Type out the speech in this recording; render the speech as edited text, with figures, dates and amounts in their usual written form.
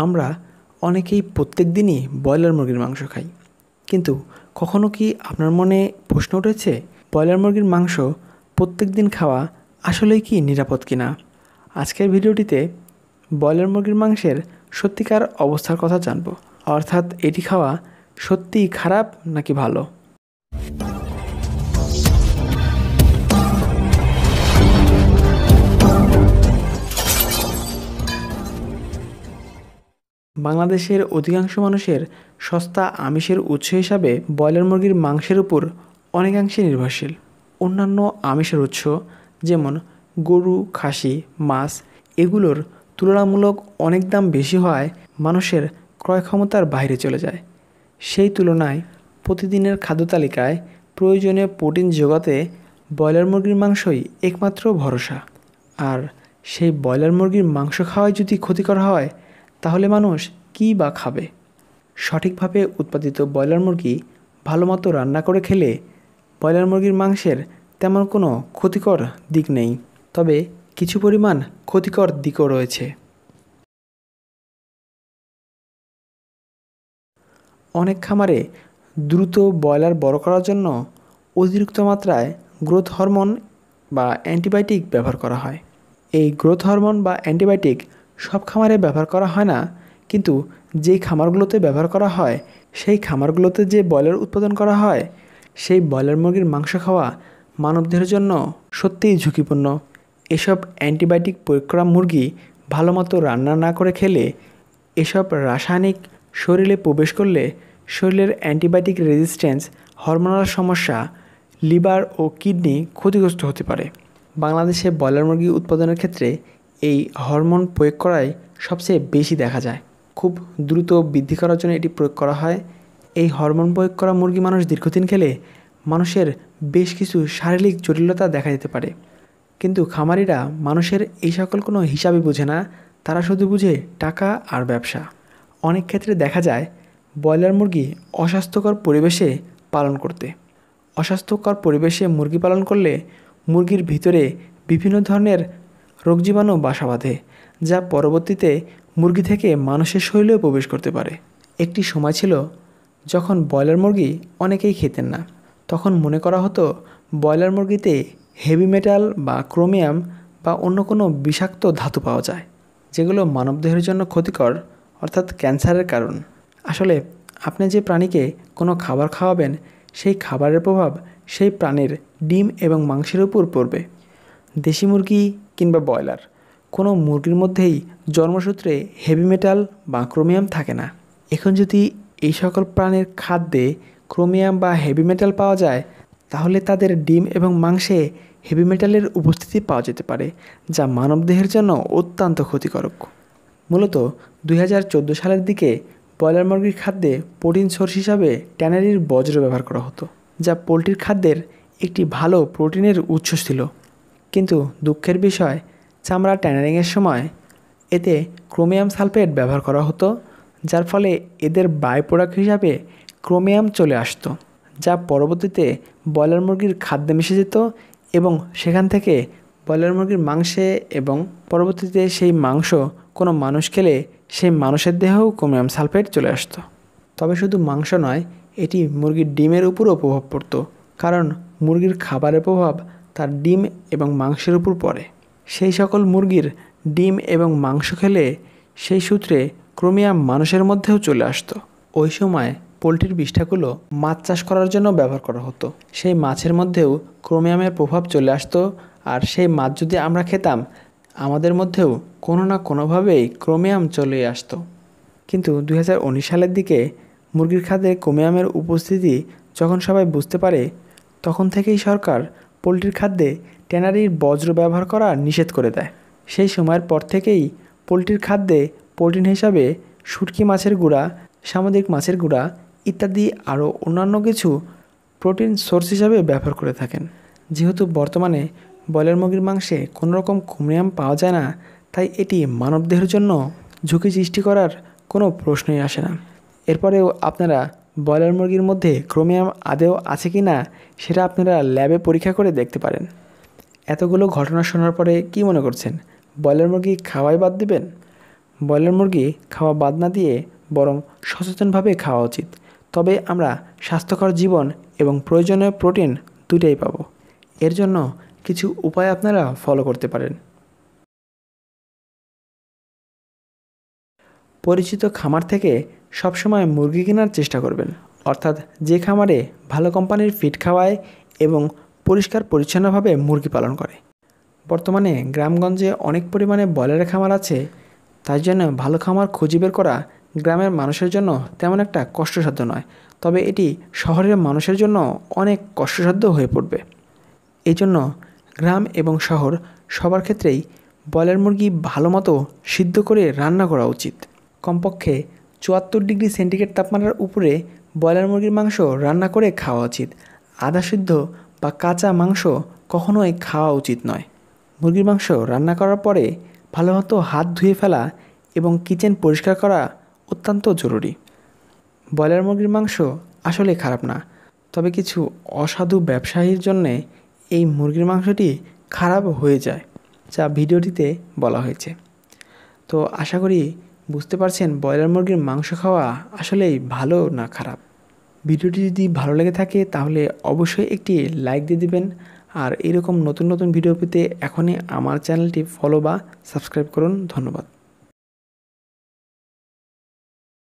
আমরা অনেকেই প্রত্যেক দিনই ব্রয়লার মুরগির মাংস খাই, কিন্তু কখনো কি আপনার মনে প্রশ্ন উঠেছে ব্রয়লার মুরগির মাংস প্রত্যেক দিন খাওয়া আসলেই কি নিরাপদ কিনা? আজকের ভিডিওটিতে ব্রয়লার মুরগির মাংসের সত্যিকার অবস্থার কথা জানব, অর্থাৎ এটি খাওয়া সত্যিই খারাপ নাকি ভালো। বাংলাদেশের অধিকাংশ মানুষের সস্তা আমিষের উৎস হিসাবে ব্রয়লার মুরগির মাংসের উপর অনেকাংশে নির্ভরশীল। অন্যান্য আমিষের উৎস যেমন গরু, খাসি, মাছ এগুলোর তুলনামূলক অনেক দাম বেশি হওয়ায় মানুষের ক্রয় ক্ষমতার বাইরে চলে যায়। সেই তুলনায় প্রতিদিনের খাদ্য তালিকায় প্রয়োজনীয় প্রোটিন জোগাতে ব্রয়লার মুরগির মাংসই একমাত্র ভরসা। আর সেই ব্রয়লার মুরগির মাংস খাওয়াই যদি ক্ষতিকর হয়, তাহলে মানুষ কী বা খাবে? সঠিকভাবে উৎপাদিত ব্রয়লার মুরগি ভালোমতো রান্না করে খেলে ব্রয়লার মুরগির মাংসের তেমন কোনো ক্ষতিকর দিক নেই, তবে কিছু পরিমাণ ক্ষতিকর দিকও রয়েছে। অনেক খামারে দ্রুত ব্রয়লার বড় করার জন্য অতিরিক্ত মাত্রায় গ্রোথ হরমোন বা অ্যান্টিবায়োটিক ব্যবহার করা হয়। এই গ্রোথ হরমোন বা অ্যান্টিবায়োটিক সব খামারে ব্যবহার করা হয় না, কিন্তু যেই খামারগুলোতে ব্যবহার করা হয় সেই খামারগুলোতে যে ব্রয়লার উৎপাদন করা হয় সেই ব্রয়লার মুরগির মাংস খাওয়া মানবদেহের জন্য সত্যিই ঝুঁকিপূর্ণ। এসব অ্যান্টিবায়োটিক প্রয়োগ করা মুরগি ভালোমতো রান্না না করে খেলে এসব রাসায়নিক শরীরে প্রবেশ করলে শরীরের অ্যান্টিবায়োটিক রেজিস্ট্যান্স, হরমোনাল সমস্যা, লিভার ও কিডনি ক্ষতিগ্রস্ত হতে পারে। বাংলাদেশে ব্রয়লার মুরগি উৎপাদনের ক্ষেত্রে এই হরমোন প্রয়োগ করাই সবচেয়ে বেশি দেখা যায়। খুব দ্রুত বৃদ্ধি করার জন্য এটি প্রয়োগ করা হয়। এই হরমোন প্রয়োগ করা মুরগি মানুষ দীর্ঘদিন খেলে মানুষের বেশ কিছু শারীরিক জটিলতা দেখা যেতে পারে, কিন্তু খামারিরা মানুষের এই সকল কোনো হিসাবই বোঝে না, তারা শুধু বুঝে টাকা আর ব্যবসা। অনেক ক্ষেত্রে দেখা যায় ব্রয়লার মুরগি অস্বাস্থ্যকর পরিবেশে পালন করতে। অস্বাস্থ্যকর পরিবেশে মুরগি পালন করলে মুরগির ভিতরে বিভিন্ন ধরনের রোগ জীবাণু বাসা বাঁধে, যা পরবর্তীতে মুরগি থেকে মানুষের শরীরেও প্রবেশ করতে পারে। একটি সময় ছিল যখন ব্রয়লার মুরগি অনেকেই খেতেন না। তখন মনে করা হতো ব্রয়লার মুরগিতে হেভি মেটাল বা ক্রোমিয়াম বা অন্য কোনো বিষাক্ত ধাতু পাওয়া যায়, যেগুলো মানবদেহের জন্য ক্ষতিকর, অর্থাৎ ক্যান্সারের কারণ। আসলে আপনি যে প্রাণীকে কোনো খাবার খাওয়াবেন সেই খাবারের প্রভাব সেই প্রাণীর ডিম এবং মাংসের উপর পড়বে। দেশি মুরগি কিংবা ব্রয়লার, কোনো মুরগির মধ্যেই জন্মসূত্রে হেভি মেটাল বা ক্রোমিয়াম থাকে না। এখন যদি এই সকল প্রাণীর খাদ্যে ক্রোমিয়াম বা হেভি মেটাল পাওয়া যায়, তাহলে তাদের ডিম এবং মাংসে হেভি মেটালের উপস্থিতি পাওয়া যেতে পারে, যা মানবদেহের জন্য অত্যন্ত ক্ষতিকারক। মূলত 2014 সালের দিকে ব্রয়লার মুরগির খাদ্যে প্রোটিন সোর্স হিসাবে ট্যানারির বজ্র ব্যবহার করা হতো, যা পোলট্রির খাদ্যের একটি ভালো প্রোটিনের উৎস ছিল। কিন্তু দুঃখের বিষয়, চামড়া ট্যানারিংয়ের সময় এতে ক্রোমিয়াম সালফেট ব্যবহার করা হতো, যার ফলে এদের বাই প্রোডাক্ট হিসাবে ক্রোমিয়াম চলে আসতো, যা পরবর্তীতে ব্রয়লার মুরগির খাদ্যে মিশে যেত এবং সেখান থেকে ব্রয়লার মুরগির মাংসে এবং পরবর্তীতে সেই মাংস কোনো মানুষ খেলে সেই মানুষের দেহেও ক্রোমিয়াম সালফেট চলে আসতো। তবে শুধু মাংস নয়, এটি মুরগির ডিমের উপরও প্রভাব পড়ত, কারণ মুরগির খাবারের প্রভাব তার ডিম এবং মাংসের উপর পড়ে। সেই সকল মুরগির ডিম এবং মাংস খেলে সেই সূত্রে ক্রোমিয়াম মানুষের মধ্যেও চলে আসতো। ওই সময় পোলট্রির বিষ্ঠাগুলো মাছ চাষ করার জন্য ব্যবহার করা হতো। সেই মাছের মধ্যেও ক্রোমিয়ামের প্রভাব চলে আসতো, আর সেই মাছ যদি আমরা খেতাম আমাদের মধ্যেও কোনো না কোনোভাবেই ক্রোমিয়াম চলে আসতো। কিন্তু 2019 সালের দিকে মুরগির খাদ্যে ক্রোমিয়ামের উপস্থিতি যখন সবাই বুঝতে পারে, তখন থেকেই সরকার পোলট্রির খাদ্যে ট্যানারির বজ্র ব্যবহার করা নিষেধ করে দেয়। সেই সময়ের পর থেকেই পোলট্রির খাদ্যে প্রোটিন হিসাবে শুটকি মাছের গুঁড়া, সামুদ্রিক মাছের গুঁড়া ইত্যাদি আরও অন্যান্য কিছু প্রোটিন সোর্স হিসাবে ব্যবহার করে থাকেন। যেহেতু বর্তমানে ব্রয়লার মুরগির মাংসে কোনো রকম ক্রোমিয়াম পাওয়া যায় না, তাই এটি মানবদেহের জন্য ঝুঁকি সৃষ্টি করার কোনো প্রশ্নই আসে না। এরপরেও আপনারা ব্রয়লার মুরগির মধ্যে ক্রোমিয়াম আদৌ আছে কি না সেটা আপনারা ল্যাবে পরীক্ষা করে দেখতে পারেন। এতগুলো ঘটনা শোনার পরে কি মনে করছেন, ব্রয়লার মুরগি খাওয়াই বাদ দিবেন? ব্রয়লার মুরগি খাওয়া বাদ না দিয়ে বরং সচেতনভাবে খাওয়া উচিত। তবে আমরা স্বাস্থ্যকর জীবন এবং প্রয়োজনীয় প্রোটিন দুটাই পাবো। এর জন্য কিছু উপায় আপনারা ফলো করতে পারেন। পরিচিত খামার থেকে সবসময় মুরগি কেনার চেষ্টা করবেন, অর্থাৎ যে খামারে ভালো কোম্পানির ফিড খাওয়ায় এবং পরিষ্কার পরিচ্ছন্নভাবে মুরগি পালন করে। বর্তমানে গ্রামগঞ্জে অনেক পরিমাণে ব্রয়লারের খামার আছে, তাই জন্য ভালো খামার খুঁজে বের করা গ্রামের মানুষের জন্য তেমন একটা কষ্টসাধ্য নয়, তবে এটি শহরের মানুষের জন্য অনেক কষ্টসাধ্য হয়ে পড়বে। এই জন্য গ্রাম এবং শহর সবার ক্ষেত্রেই ব্রয়লার মুরগি ভালো মতো সিদ্ধ করে রান্না করা উচিত। কমপক্ষে ৭৪ ডিগ্রি সেন্টিগ্রেড তাপমাত্রার উপরে ব্রয়লার মুরগির মাংস রান্না করে খাওয়া উচিত। আধা সিদ্ধ বা কাঁচা মাংস কখনোই খাওয়া উচিত নয়। মুরগির মাংস রান্না করার পরে ভালো মতো হাত ধুয়ে ফেলা এবং কিচেন পরিষ্কার করা অত্যন্ত জরুরি। ব্রয়লার মুরগির মাংস আসলে খারাপ না, তবে কিছু অসাধু ব্যবসায়ীর জন্যে এই মুরগির মাংসটি খারাপ হয়ে যায়, যা ভিডিওটিতে বলা হয়েছে। তো আশা করি বুঝতে পারছেন ব্রয়লার মুরগির মাংস খাওয়া আসলেই ভালো না খারাপ। ভিডিওটি যদি ভালো লেগে থাকে তাহলে অবশ্যই একটি লাইক দিয়ে দিবেন, আর এরকম নতুন নতুন ভিডিও পেতে এখনই আমার চ্যানেলটি ফলো বা সাবস্ক্রাইব করুন। ধন্যবাদ।